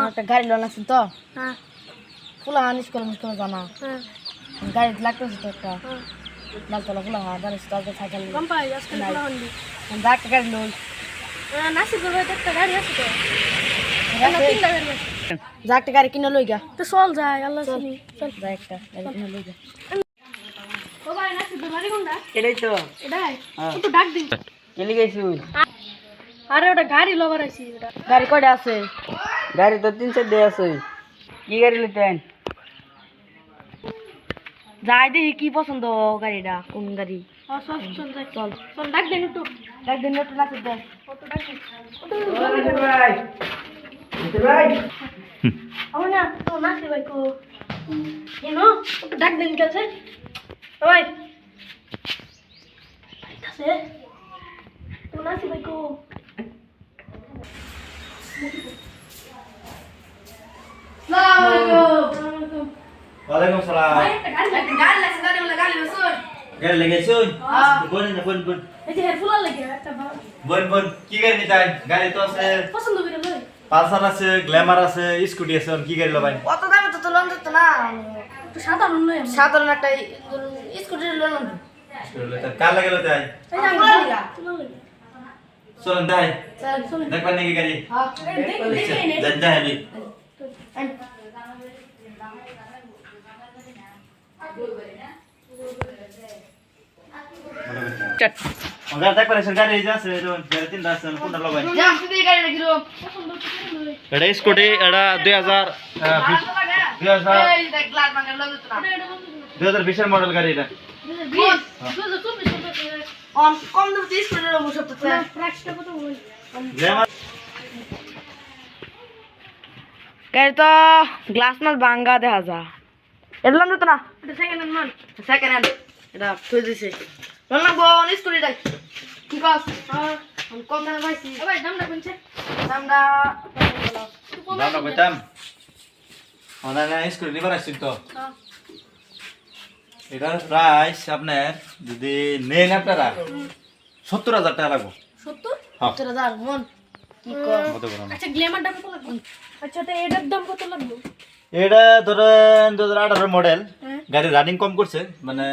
একটা গাড়ি লোন আছে তো ফুলা হানিস করে জানা গাড়ি লাগতেছে তো একটা লালতলা ফুলা গাড়ি সাইকেল একটা গাড়ি লোন যা একটা গাড়ি কিনে লই গা তো চল যায় আল্লাহ চল যা একটা গাড়ি কিনে লই গা এটাই তো একটু ডাক দিন চলে গেছি আরে ওটা গাড়ি লবার আছি ওটা গাড়ি কয়টা আছে গাড়ি তো 3-4 আছে কি গাড়ি লিতেন যাই দেখি কি পছন্দ গাড়িটা কোন গাড়ি চল চল যাই চল চল ডাক দেন একটু একদিন একটু লাগছে দেখ একটু ডাক দিন আমার না তো নাচি ভাই কো এনো একটু ডাক দেন কাছে ওই আছে তো নাচি ভাই কো ওয়ালাইকুম সালাম গাড়ি লেগেছুন বোন এই যে হেডফোন লাগে একটা বোন কি গাড়ি নিতাই গাড়ি তো আছে পছন্দ করে লই পালসার আছে গ্ল্যামার আছে স্কুটি আছে কি গাড়ি লবাই অত দামে তো লোন দিত না একটু সাধারণ লই সাধারণ একটা স্কুটির লোন কার লাগে লো তাই এই যে আমি তুলো লই চলুন তাই চল দেখবেন নাকি গাড়ি দেখি যান যাই আমি ওগা দেখবেন এসে গাড়ি যে আছে গাড়ি তিনটা আছে কোনটা লবাই যা তুই গাড়ি রাখিরো পছন্দ করে লই এটা স্কুটি এটা 2020 এই দেখ গ্লাস ভাঙা লোন দিত না 2020 এর মডেল গাড়ি এটা অন কম দাম তো স্কুটির লোন সব তো প্রাইসটা কত বল গ্ল্যামার গাড়ি তো গ্লাস মাল ভাঙ্গা দেখা যা এটা লোন দিত না এটা সেকেন্ড হ্যান্ড মাল সেকেন্ড হ্যান্ড এটা থই দিছে লোন না বোন স্কুটি দেখ কি কাজ কম দামে পাইছি এ ভাই দামটা কোনছে দামটা দামটা কইতাম ওনা স্কুটি নিবার আসছিল তো এটার প্রাইস আপনার যদি নেন আপনারা 70,000 টাকা লাগবে 70 হ্যাঁ 70,000 মন কি কর কত বড় না আচ্ছা গ্ল্যামারটা কত লাগবে আচ্ছা তো এটার দাম কত লাগবে এটা ধরেন 2018 মডেল হ্যাঁ গাড়ি রানিং কম করছে মানে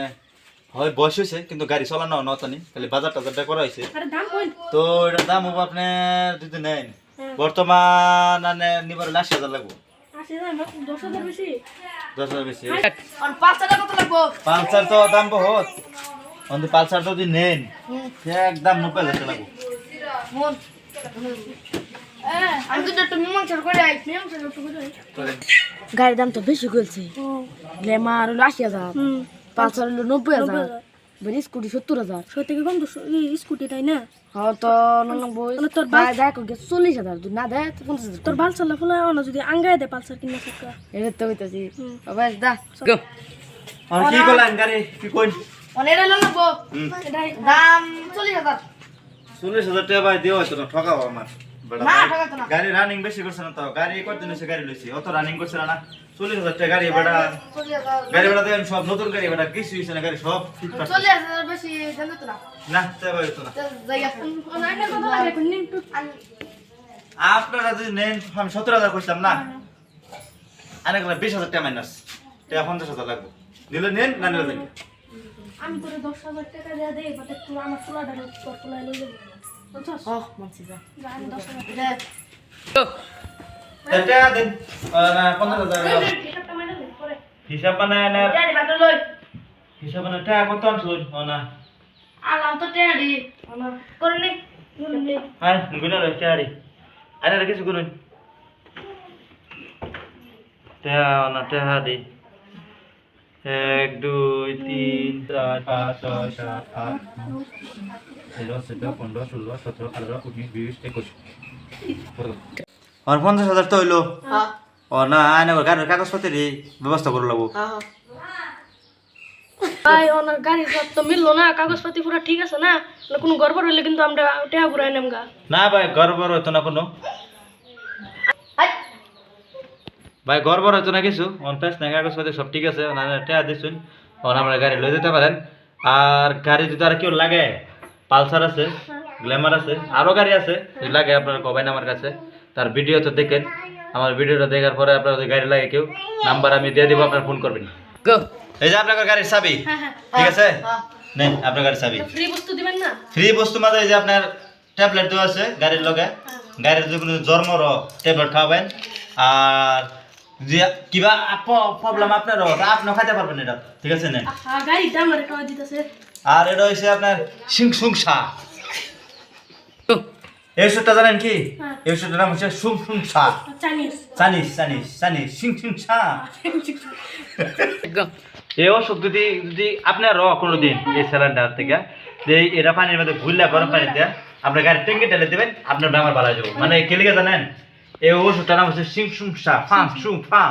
হয় বয়স হয়েছে কিন্তু গাড়ি চালানো নতানি খালি বাজার টাজারটা করা হয়েছে আরে দাম কই তো এটার দাম হবে আপনার যদি নেন বর্তমান মানে নিবার 80,000 লাগবে 80,000 না 10,000 বেশি 10,000 বেশি আর 5,000 কত লাগবো পালসার তো দাম বহুত অন্তে পালসার যদি নেন একদম 90,000 টাকা লাগবে মন আমি তো একটু মীমাংসা করে আই মেমসা একটু করে গাড়ির দাম তো বেশি কইছে গ্ল্যামার হলো 80,000 পালসার হলো 90,000 বড় স্কুটি 70,000 সব থেকে কম তো স্কুটিটাই না হ্যাঁ তো নন বই তাহলে তোর ভাই দেখ 40,000 তুই না দে 50,000 তোর বাল চালা ফুলা না যদি আঙ্গায় দে পালসার কিনা সকা এটা তো হইতাছি বাস দা আর কি করলেন গাড়ি কি কইন অনেক হলো লাগবো এটাই দাম 40,000 40,000 টাকা ভাই দিও হয়তো না ঠকাবো আমার বেটা না ভাই, ঠকাতো না গাড়ি রানিং বেশি করছে না তো গাড়ি কতদিন হইছে গাড়ি লইছি অত রানিং করছে না 40,000 টাকা গাড়ি বেটা 40,000 গাড়ি বেটা দেন সব নতুন গাড়ি বেটা কিছু হইছে না গাড়ি সব ফিটফাট 40,000 বেশি দাম তো না না তাই ভাই হতো না জায়গা অনেকটা কত লাগে কোন একটু আপনারা যদি নেন আমি 17,000 কইতাম না অনেক 20,000 টাকা মাইনাস টাকা 50,000 লাগবে নিলে নেন না নিলে দেন আমি তোরে 10,000 টাকা দেয়া দেই বাট তুই আমার ফুলাটা তোর ফুলাই লই যাবি বুঝছস ও মানছি যা আমি 10,000 দে টাকা দেন না 15,000 হিসাবটা মাইনা দে পরে হিসাব বানায় না জানি বাটো লই হিসাব বানায় টাকা কত আনছুন না আলাম তো টেড়ি করে নে হ্যাঁ গুনা রে টাড়ি আরে কিছু করুন টাকা না টাকা দি 1 2 3 4 5 6 7 8 9 10 11 12 13 14 15 16 17 18 19 20 21 আর 50,000 তো হইলো হ্যাঁ ও না আয়না গাড়ির কাগজপত্রের ব্যবস্থা করে লাগবো হ্যাঁ ভাই ওনার গাড়ি সব তো মিললো না কাগজপাতি পুরো ঠিক আছে না কোনো গড়বড় হইলে কিন্তু আমরা টাকা ঘুরাই নেমগা না ভাই গড়বড় হইতো না কোনো ভাই গড়বড় হইতো না কিছু অন পেস না কাগজপত্র সব ঠিক আছে না টাকা দিছুন আর আমরা গাড়ি লই যেতে পারেন আর গাড়ি যদি আর কেউ লাগে পালসার আছে গ্ল্যামার আছে, আরো গাড়ি আছে, যদি লাগে আপনারা কবেন আমার কাছে। তার ভিডিও তো দেখেন, আমার ভিডিওটা দেখার পরে আপনার যদি গাড়ি লাগে কেউ, নাম্বার আমি দিয়ে দিব, আপনার ফোন করবেন। এই যে আপনার গাড়ির চাবি, ঠিক আছে, নেন আপনার গাড়ির চাবি। ফ্রি বস্তু দিবেন না? ফ্রি বস্তু মানে এই যে আপনার ট্যাবলেট দেওয়া আছে গাড়ির লগে, গাড়ির যে কোনো জন্মর ট্যাবলেট খাওয়াবেন। আর যে কিবা প্রবলেম আপনারও, আপনিও খাইতে পারবেন এটা, ঠিক আছে? নেন। গাড়িটা আমার খাওয়া দিতেছে। আর এটা হচ্ছে আপনার সিংসুং সা, এই ওষুধটা জানেন কি? এই ওষুধটার নাম হচ্ছে সুংসুং সা, চাইনিজ। চাইনিজ চাইনিজ চাইনিজ সিংসুং সা। এই ওষুধ যদি আপনার কোনোদিন এই সিলিন্ডার থেকে যে এটা পানির মধ্যে ভুললে গরম পানিতে আপনার গাড়ির ট্যাঙ্কি ঢেলে দেবেন, আপনার বেমার ভালো হয়ে যাবে। মানে কে লিখে জানেন? এই ওষুধটার নাম হচ্ছে সিংসুং সা, ফাং সুং ফা।